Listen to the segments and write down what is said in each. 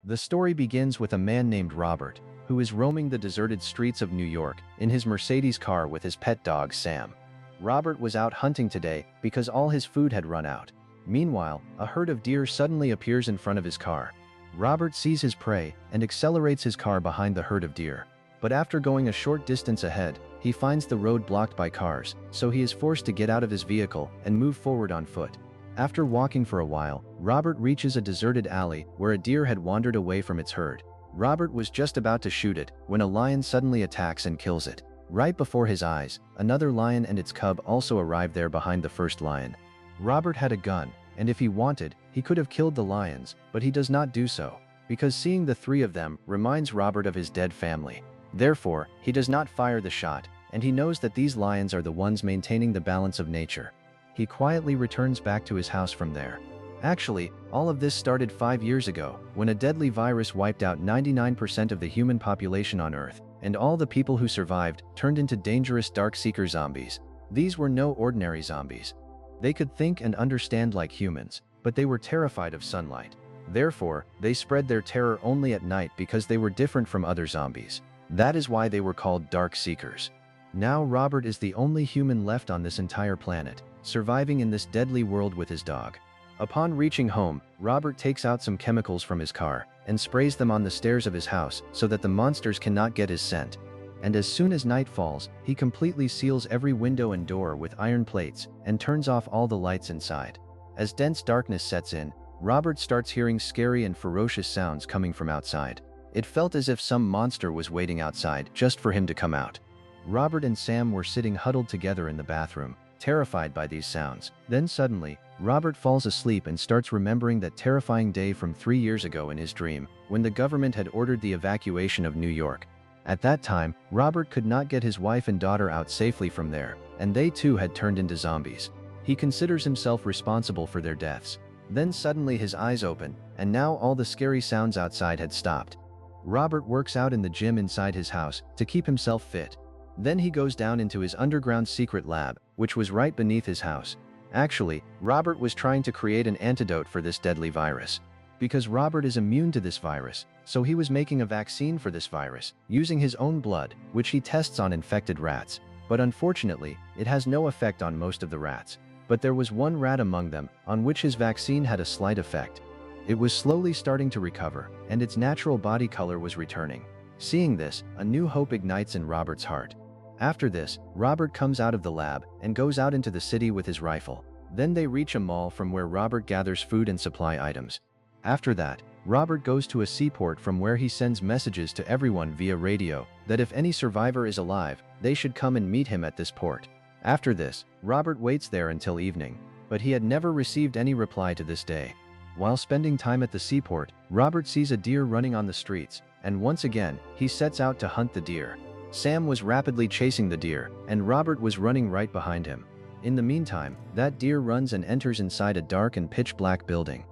The story begins with a man named Robert, who is roaming the deserted streets of New York in his Mercedes car with his pet dog Sam. Robert was out hunting today because all his food had run out. Meanwhile, a herd of deer suddenly appears in front of his car. Robert sees his prey and accelerates his car behind the herd of deer. But after going a short distance ahead, he finds the road blocked by cars, so he is forced to get out of his vehicle and move forward on foot. After walking for a while, Robert reaches a deserted alley where a deer had wandered away from its herd. Robert was just about to shoot it when a lion suddenly attacks and kills it. Right before his eyes, another lion and its cub also arrived there behind the first lion. Robert had a gun, and if he wanted, he could have killed the lions, but he does not do so, because seeing the three of them reminds Robert of his dead family. Therefore, he does not fire the shot, and he knows that these lions are the ones maintaining the balance of nature. He quietly returns back to his house from there. Actually, all of this started 5 years ago, when a deadly virus wiped out 99% of the human population on Earth, and all the people who survived turned into dangerous Darkseeker zombies. These were no ordinary zombies. They could think and understand like humans, but they were terrified of sunlight. Therefore, they spread their terror only at night because they were different from other zombies. That is why they were called Darkseekers. Now Robert is the only human left on this entire planet, surviving in this deadly world with his dog. Upon reaching home, Robert takes out some chemicals from his car and sprays them on the stairs of his house so that the monsters cannot get his scent. And as soon as night falls, he completely seals every window and door with iron plates and turns off all the lights inside. As dense darkness sets in, Robert starts hearing scary and ferocious sounds coming from outside. It felt as if some monster was waiting outside just for him to come out. Robert and Sam were sitting huddled together in the bathroom, terrified by these sounds. Then suddenly, Robert falls asleep and starts remembering that terrifying day from 3 years ago in his dream, when the government had ordered the evacuation of New York. At that time, Robert could not get his wife and daughter out safely from there, and they too had turned into zombies. He considers himself responsible for their deaths. Then suddenly his eyes open, and now all the scary sounds outside had stopped. Robert works out in the gym inside his house to keep himself fit. Then he goes down into his underground secret lab, which was right beneath his house. Actually, Robert was trying to create an antidote for this deadly virus. Because Robert is immune to this virus, so he was making a vaccine for this virus, using his own blood, which he tests on infected rats. But unfortunately, it has no effect on most of the rats. But there was one rat among them, on which his vaccine had a slight effect. It was slowly starting to recover, and its natural body color was returning. Seeing this, a new hope ignites in Robert's heart. After this, Robert comes out of the lab and goes out into the city with his rifle. Then they reach a mall from where Robert gathers food and supply items. After that, Robert goes to a seaport from where he sends messages to everyone via radio that if any survivor is alive, they should come and meet him at this port. After this, Robert waits there until evening, but he had never received any reply to this day. While spending time at the seaport, Robert sees a deer running on the streets, and once again, he sets out to hunt the deer. Sam was rapidly chasing the deer, and Robert was running right behind him. In the meantime, that deer runs and enters inside a dark and pitch-black building.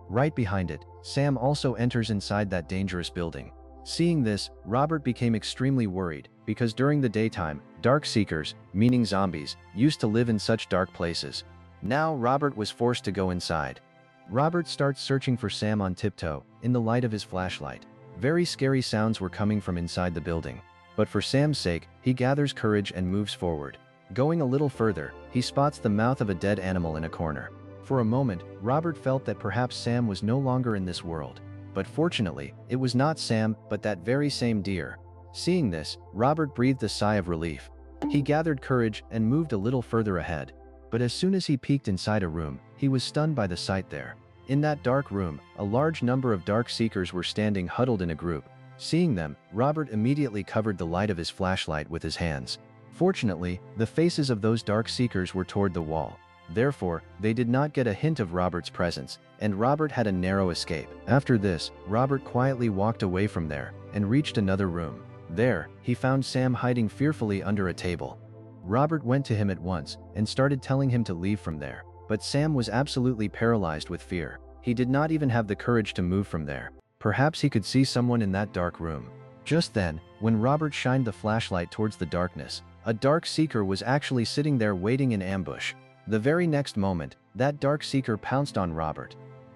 Right behind it, Sam also enters inside that dangerous building. Seeing this, Robert became extremely worried, because during the daytime, Darkseekers, meaning zombies, used to live in such dark places. Now Robert was forced to go inside. Robert starts searching for Sam on tiptoe, in the light of his flashlight. Very scary sounds were coming from inside the building. But for Sam's sake, he gathers courage and moves forward. Going a little further, he spots the mouth of a dead animal in a corner. For a moment, Robert felt that perhaps Sam was no longer in this world. But fortunately, it was not Sam, but that very same deer. Seeing this, Robert breathed a sigh of relief. He gathered courage and moved a little further ahead. But as soon as he peeked inside a room, he was stunned by the sight there. In that dark room, a large number of Darkseekers were standing huddled in a group. Seeing them, Robert immediately covered the light of his flashlight with his hands. Fortunately, the faces of those Darkseekers were toward the wall. Therefore, they did not get a hint of Robert's presence, and Robert had a narrow escape. After this, Robert quietly walked away from there and reached another room. There, he found Sam hiding fearfully under a table. Robert went to him at once and started telling him to leave from there. But Sam was absolutely paralyzed with fear. He did not even have the courage to move from there. Perhaps he could see someone in that dark room. Just then, when Robert shined the flashlight towards the darkness, a Darkseeker was actually sitting there waiting in ambush. The very next moment, that Darkseeker pounced on Robert.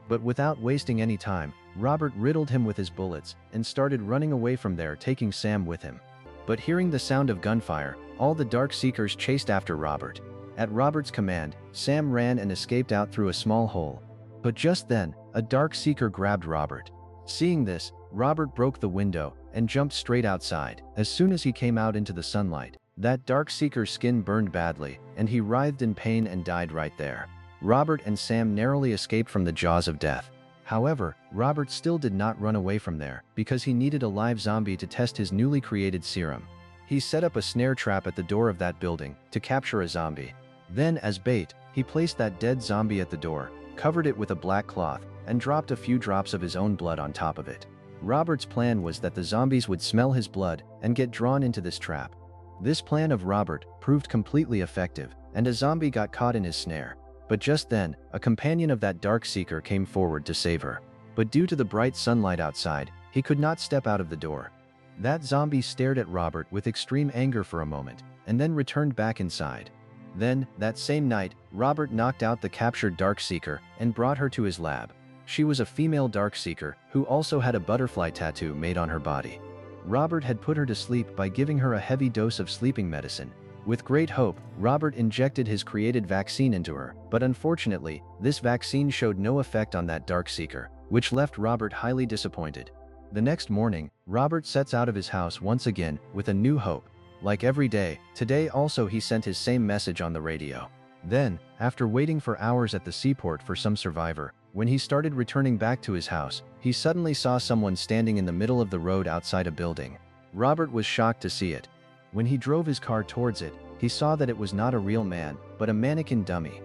But without wasting any time, Robert riddled him with his bullets and started running away from there, taking Sam with him. But hearing the sound of gunfire, all the Dark Seekers chased after Robert. At Robert's command, Sam ran and escaped out through a small hole. But just then, a Dark Seeker grabbed Robert. Seeing this, Robert broke the window and jumped straight outside. As soon as he came out into the sunlight, that Dark Seeker's skin burned badly, and he writhed in pain and died right there. Robert and Sam narrowly escaped from the jaws of death. However, Robert still did not run away from there, because he needed a live zombie to test his newly created serum. He set up a snare trap at the door of that building to capture a zombie. Then, as bait, he placed that dead zombie at the door, covered it with a black cloth, and dropped a few drops of his own blood on top of it. Robert's plan was that the zombies would smell his blood and get drawn into this trap. This plan of Robert proved completely effective, and a zombie got caught in his snare. But just then, a companion of that Dark Seeker came forward to save her. But due to the bright sunlight outside, he could not step out of the door. That zombie stared at Robert with extreme anger for a moment, and then returned back inside. Then, that same night, Robert knocked out the captured Dark Seeker and brought her to his lab. She was a female Dark Seeker who also had a butterfly tattoo made on her body. Robert had put her to sleep by giving her a heavy dose of sleeping medicine. With great hope, Robert injected his created vaccine into her, but unfortunately, this vaccine showed no effect on that Dark Seeker, which left Robert highly disappointed. The next morning, Robert sets out of his house once again with a new hope. Like every day, today also he sent his same message on the radio. Then, after waiting for hours at the seaport for some survivor, when he started returning back to his house, he suddenly saw someone standing in the middle of the road outside a building. Robert was shocked to see it. When he drove his car towards it, he saw that it was not a real man, but a mannequin dummy.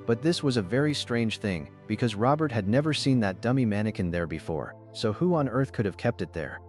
But this was a very strange thing, because Robert had never seen that dummy mannequin there before, so who on earth could have kept it there?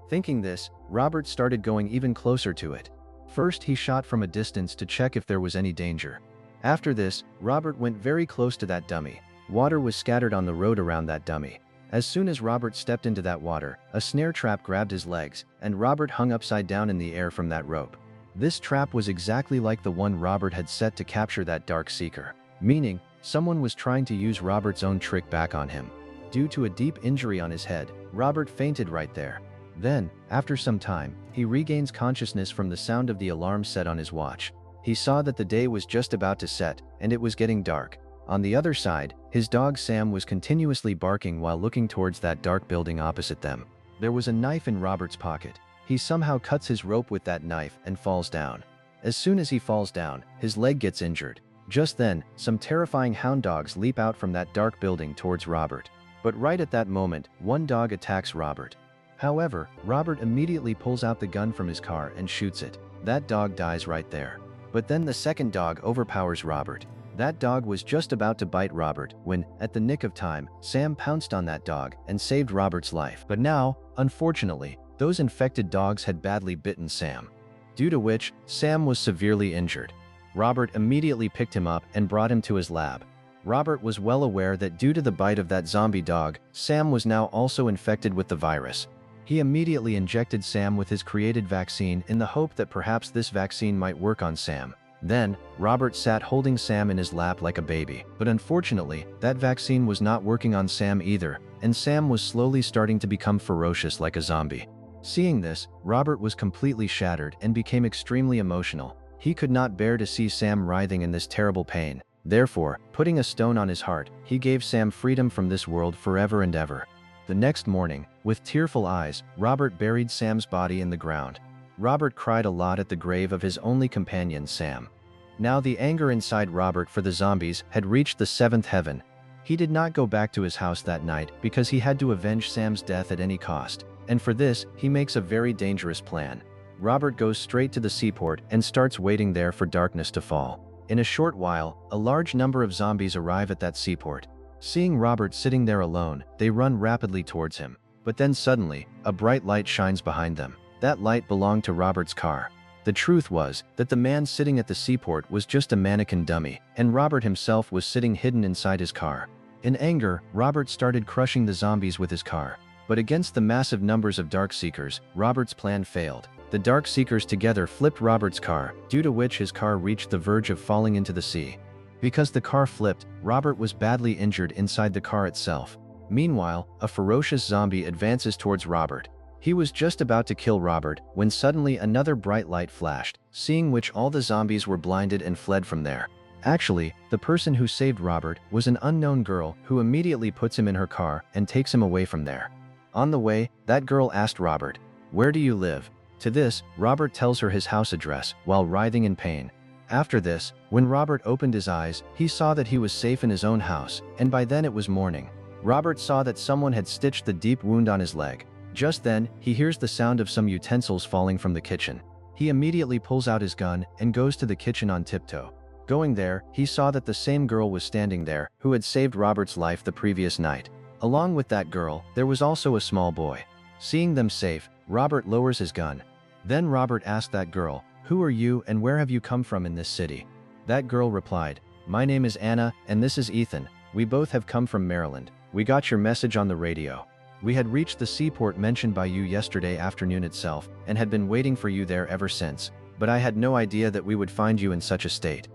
Thinking this, Robert started going even closer to it. First, he shot from a distance to check if there was any danger. After this, Robert went very close to that dummy. Water was scattered on the road around that dummy. As soon as Robert stepped into that water, a snare trap grabbed his legs, and Robert hung upside down in the air from that rope. This trap was exactly like the one Robert had set to capture that Dark Seeker, meaning someone was trying to use Robert's own trick back on him. Due to a deep injury on his head, Robert fainted right there. Then, after some time, he regains consciousness from the sound of the alarm set on his watch. He saw that the day was just about to set, and it was getting dark. On the other side, his dog Sam was continuously barking while looking towards that dark building opposite them. There was a knife in Robert's pocket. He somehow cuts his rope with that knife and falls down. As soon as he falls down, his leg gets injured. Just then, some terrifying hound dogs leap out from that dark building towards Robert. But right at that moment, one dog attacks Robert. However, Robert immediately pulls out the gun from his car and shoots it. That dog dies right there. But then the second dog overpowers Robert. That dog was just about to bite Robert when, at the nick of time, Sam pounced on that dog and saved Robert's life. But now, unfortunately, those infected dogs had badly bitten Sam, due to which Sam was severely injured. Robert immediately picked him up and brought him to his lab. Robert was well aware that due to the bite of that zombie dog, Sam was now also infected with the virus. He immediately injected Sam with his created vaccine in the hope that perhaps this vaccine might work on Sam. Then, Robert sat holding Sam in his lap like a baby. But unfortunately, that vaccine was not working on Sam either, and Sam was slowly starting to become ferocious like a zombie. Seeing this, Robert was completely shattered and became extremely emotional. He could not bear to see Sam writhing in this terrible pain. Therefore, putting a stone on his heart, he gave Sam freedom from this world forever and ever. The next morning, with tearful eyes, Robert buried Sam's body in the ground. Robert cried a lot at the grave of his only companion, Sam. Now the anger inside Robert for the zombies had reached the seventh heaven. He did not go back to his house that night because he had to avenge Sam's death at any cost. And for this, he makes a very dangerous plan. Robert goes straight to the seaport and starts waiting there for darkness to fall. In a short while, a large number of zombies arrive at that seaport. Seeing Robert sitting there alone, they run rapidly towards him. But then suddenly, a bright light shines behind them. That light belonged to Robert's car. The truth was that the man sitting at the seaport was just a mannequin dummy, and Robert himself was sitting hidden inside his car. In anger, Robert started crushing the zombies with his car. But against the massive numbers of Dark Seekers, Robert's plan failed. The Dark Seekers together flipped Robert's car, due to which his car reached the verge of falling into the sea. Because the car flipped, Robert was badly injured inside the car itself. Meanwhile, a ferocious zombie advances towards Robert. He was just about to kill Robert when suddenly another bright light flashed, seeing which all the zombies were blinded and fled from there. Actually, the person who saved Robert was an unknown girl who immediately puts him in her car and takes him away from there. On the way, that girl asked Robert, "Where do you live?" To this, Robert tells her his house address while writhing in pain. After this, when Robert opened his eyes, he saw that he was safe in his own house, and by then it was morning. Robert saw that someone had stitched the deep wound on his leg. Just then, he hears the sound of some utensils falling from the kitchen. He immediately pulls out his gun and goes to the kitchen on tiptoe. Going there, he saw that the same girl was standing there who had saved Robert's life the previous night. Along with that girl, there was also a small boy. Seeing them safe, Robert lowers his gun. Then Robert asked that girl, "Who are you and where have you come from in this city?" That girl replied, "My name is Anna and this is Ethan. We both have come from Maryland. We got your message on the radio. We had reached the seaport mentioned by you yesterday afternoon itself and had been waiting for you there ever since, but I had no idea that we would find you in such a state."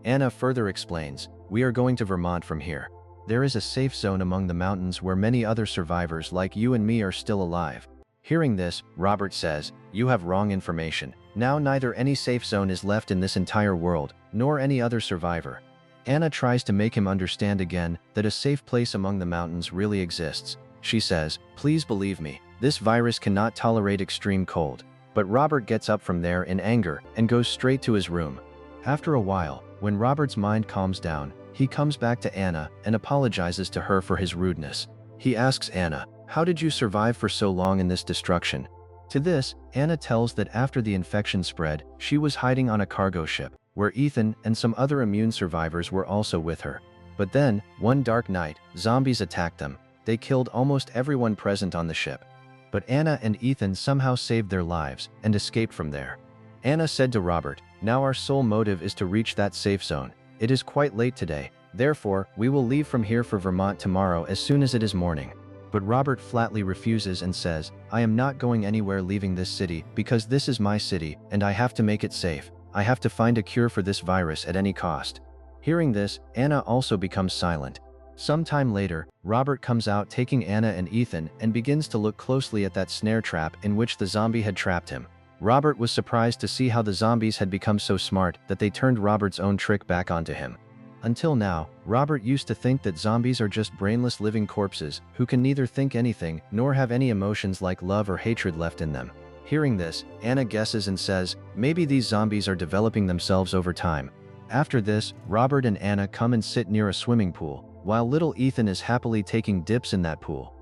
Anna further explains, "We are going to Vermont from here. There is a safe zone among the mountains where many other survivors like you and me are still alive." Hearing this, Robert says, "You have wrong information. Now neither any safe zone is left in this entire world, nor any other survivor." Anna tries to make him understand again that a safe place among the mountains really exists. She says, "Please believe me, this virus cannot tolerate extreme cold." But Robert gets up from there in anger and goes straight to his room. After a while, when Robert's mind calms down, he comes back to Anna and apologizes to her for his rudeness. He asks Anna, "How did you survive for so long in this destruction?" To this, Anna tells that after the infection spread, she was hiding on a cargo ship, where Ethan and some other immune survivors were also with her. But then, one dark night, zombies attacked them. They killed almost everyone present on the ship. But Anna and Ethan somehow saved their lives and escaped from there. Anna said to Robert, "Now our sole motive is to reach that safe zone. It is quite late today, therefore, we will leave from here for Vermont tomorrow as soon as it is morning." But Robert flatly refuses and says, "I am not going anywhere leaving this city because this is my city and I have to make it safe. I have to find a cure for this virus at any cost." Hearing this, Anna also becomes silent. Sometime later, Robert comes out taking Anna and Ethan and begins to look closely at that snare trap in which the zombie had trapped him. Robert was surprised to see how the zombies had become so smart that they turned Robert's own trick back onto him. Until now, Robert used to think that zombies are just brainless living corpses who can neither think anything nor have any emotions like love or hatred left in them. Hearing this, Anna guesses and says, "Maybe these zombies are developing themselves over time." After this, Robert and Anna come and sit near a swimming pool, while little Ethan is happily taking dips in that pool.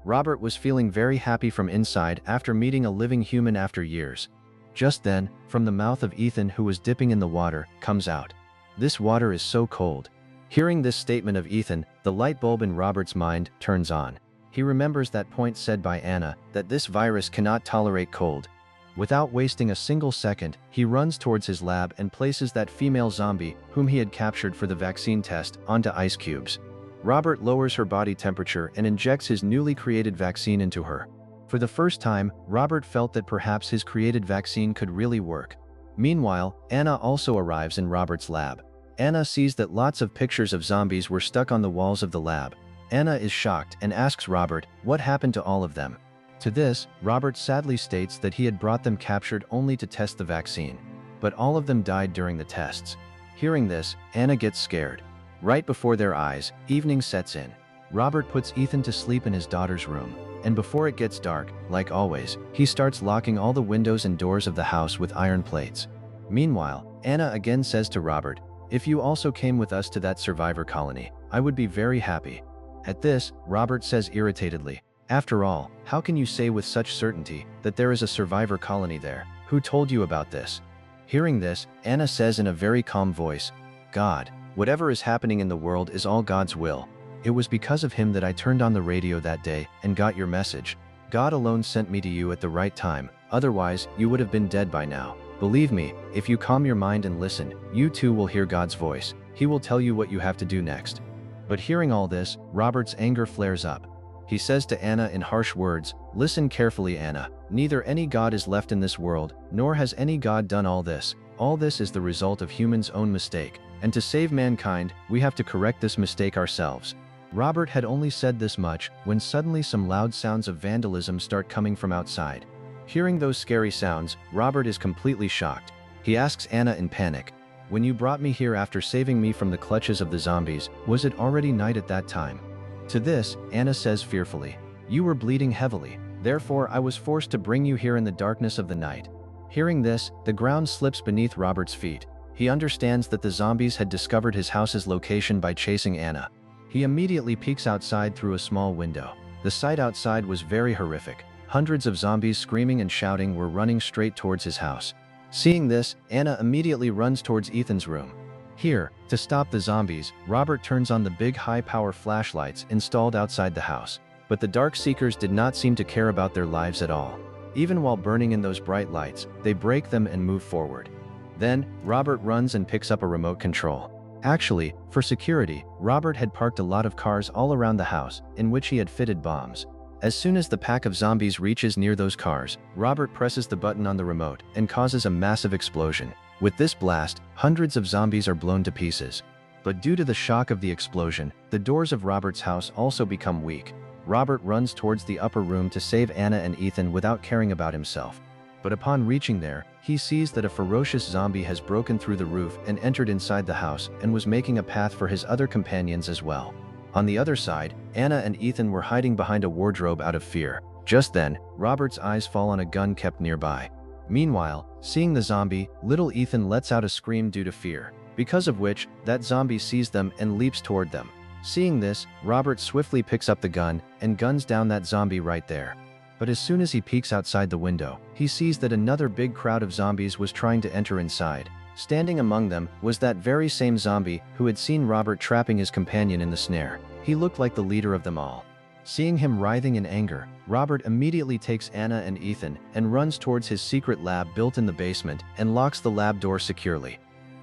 Robert was feeling very happy from inside after meeting a living human after years. Just then, from the mouth of Ethan, who was dipping in the water, comes out, "This water is so cold." Hearing this statement of Ethan, the light bulb in Robert's mind turns on. He remembers that point said by Anna, that this virus cannot tolerate cold. Without wasting a single second, he runs towards his lab and places that female zombie, whom he had captured for the vaccine test, onto ice cubes. Robert lowers her body temperature and injects his newly created vaccine into her. For the first time, Robert felt that perhaps his created vaccine could really work. Meanwhile, Anna also arrives in Robert's lab. Anna sees that lots of pictures of zombies were stuck on the walls of the lab. Anna is shocked and asks Robert what happened to all of them. To this, Robert sadly states that he had brought them captured only to test the vaccine. But all of them died during the tests. Hearing this, Anna gets scared. Right before their eyes, evening sets in. Robert puts Ethan to sleep in his daughter's room, and before it gets dark, like always, he starts locking all the windows and doors of the house with iron plates. Meanwhile, Anna again says to Robert, "If you also came with us to that survivor colony, I would be very happy." At this, Robert says irritatedly, "After all, how can you say with such certainty that there is a survivor colony there? Who told you about this?" Hearing this, Anna says in a very calm voice, "God. Whatever is happening in the world is all God's will. It was because of him that I turned on the radio that day and got your message. God alone sent me to you at the right time, otherwise you would have been dead by now. Believe me, if you calm your mind and listen, you too will hear God's voice. He will tell you what you have to do next." But hearing all this, Robert's anger flares up. He says to Anna in harsh words, "Listen carefully, Anna. Neither any God is left in this world, nor has any God done all this. All this is the result of humans' own mistake. And to save mankind, we have to correct this mistake ourselves." Robert had only said this much when suddenly some loud sounds of vandalism start coming from outside. Hearing those scary sounds, Robert is completely shocked. He asks Anna in panic, "When you brought me here after saving me from the clutches of the zombies, was it already night at that time?" To this, Anna says fearfully, "You were bleeding heavily, therefore I was forced to bring you here in the darkness of the night." Hearing this, the ground slips beneath Robert's feet. He understands that the zombies had discovered his house's location by chasing Anna. He immediately peeks outside through a small window. The sight outside was very horrific. Hundreds of zombies screaming and shouting were running straight towards his house. Seeing this, Anna immediately runs towards Ethan's room. Here, to stop the zombies, Robert turns on the big high-power flashlights installed outside the house. But the Dark Seekers did not seem to care about their lives at all. Even while burning in those bright lights, they break them and move forward. Then, Robert runs and picks up a remote control. Actually, for security, Robert had parked a lot of cars all around the house, in which he had fitted bombs. As soon as the pack of zombies reaches near those cars, Robert presses the button on the remote and causes a massive explosion. With this blast, hundreds of zombies are blown to pieces. But due to the shock of the explosion, the doors of Robert's house also become weak. Robert runs towards the upper room to save Anna and Ethan without caring about himself. But upon reaching there, he sees that a ferocious zombie has broken through the roof and entered inside the house and was making a path for his other companions as well. On the other side, Anna and Ethan were hiding behind a wardrobe out of fear. Just then, Robert's eyes fall on a gun kept nearby. Meanwhile, seeing the zombie, little Ethan lets out a scream due to fear, because of which, that zombie sees them and leaps toward them. Seeing this, Robert swiftly picks up the gun and guns down that zombie right there. But as soon as he peeks outside the window, he sees that another big crowd of zombies was trying to enter inside. Standing among them was that very same zombie who had seen Robert trapping his companion in the snare. He looked like the leader of them all. Seeing him writhing in anger, Robert immediately takes Anna and Ethan and runs towards his secret lab built in the basement and locks the lab door securely.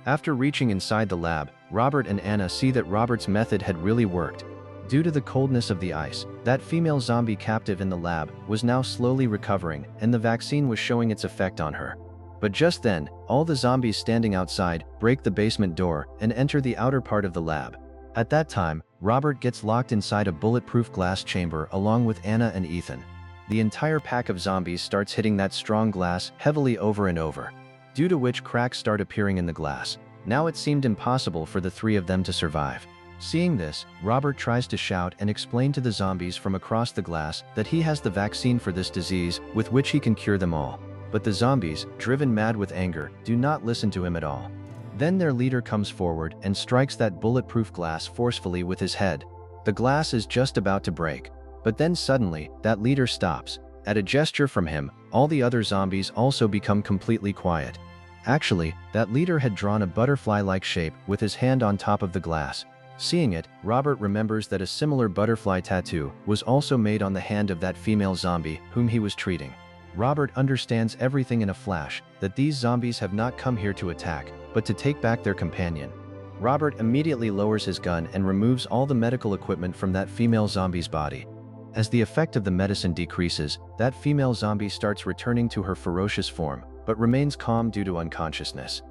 After reaching inside the lab, Robert and Anna see that Robert's method had really worked. Due to the coldness of the ice, that female zombie captive in the lab was now slowly recovering and the vaccine was showing its effect on her. But just then, all the zombies standing outside break the basement door and enter the outer part of the lab. At that time, Robert gets locked inside a bulletproof glass chamber along with Anna and Ethan. The entire pack of zombies starts hitting that strong glass heavily over and over, due to which cracks start appearing in the glass. Now it seemed impossible for the three of them to survive. Seeing this, Robert tries to shout and explain to the zombies from across the glass that he has the vaccine for this disease with which he can cure them all. But the zombies, driven mad with anger, do not listen to him at all. Then their leader comes forward and strikes that bulletproof glass forcefully with his head. The glass is just about to break. But then suddenly, that leader stops. At a gesture from him, all the other zombies also become completely quiet. Actually, that leader had drawn a butterfly-like shape with his hand on top of the glass. Seeing it, Robert remembers that a similar butterfly tattoo was also made on the hand of that female zombie whom he was treating. Robert understands everything in a flash, that these zombies have not come here to attack, but to take back their companion. Robert immediately lowers his gun and removes all the medical equipment from that female zombie's body. As the effect of the medicine decreases, that female zombie starts returning to her ferocious form, but remains calm due to unconsciousness.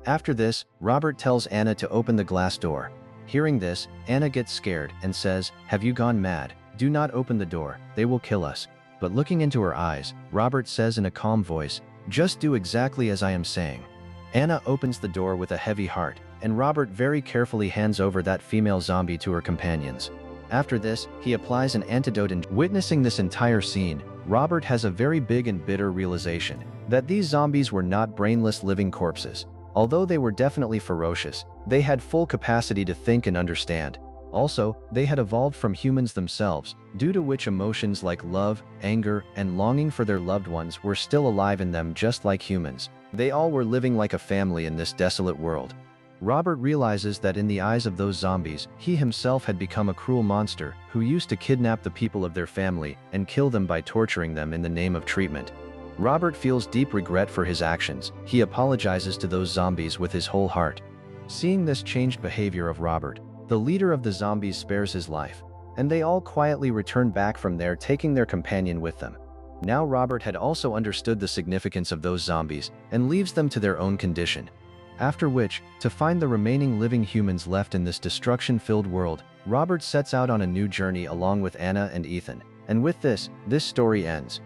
After this, Robert tells Anna to open the glass door. Hearing this, Anna gets scared and says, "Have you gone mad? Do not open the door, they will kill us." But looking into her eyes, Robert says in a calm voice, "Just do exactly as I am saying." Anna opens the door with a heavy heart, and Robert very carefully hands over that female zombie to her companions. After this, he applies an antidote and witnessing this entire scene, Robert has a very big and bitter realization that these zombies were not brainless living corpses. Although they were definitely ferocious, they had full capacity to think and understand. Also, they had evolved from humans themselves, due to which emotions like love, anger, and longing for their loved ones were still alive in them just like humans. They all were living like a family in this desolate world. Robert realizes that in the eyes of those zombies, he himself had become a cruel monster who used to kidnap the people of their family and kill them by torturing them in the name of treatment. Robert feels deep regret for his actions. He apologizes to those zombies with his whole heart. Seeing this changed behavior of Robert, the leader of the zombies spares his life, and they all quietly return back from there, taking their companion with them. Now Robert had also understood the significance of those zombies and leaves them to their own condition. After which, to find the remaining living humans left in this destruction-filled world, Robert sets out on a new journey along with Anna and Ethan. And with this story ends.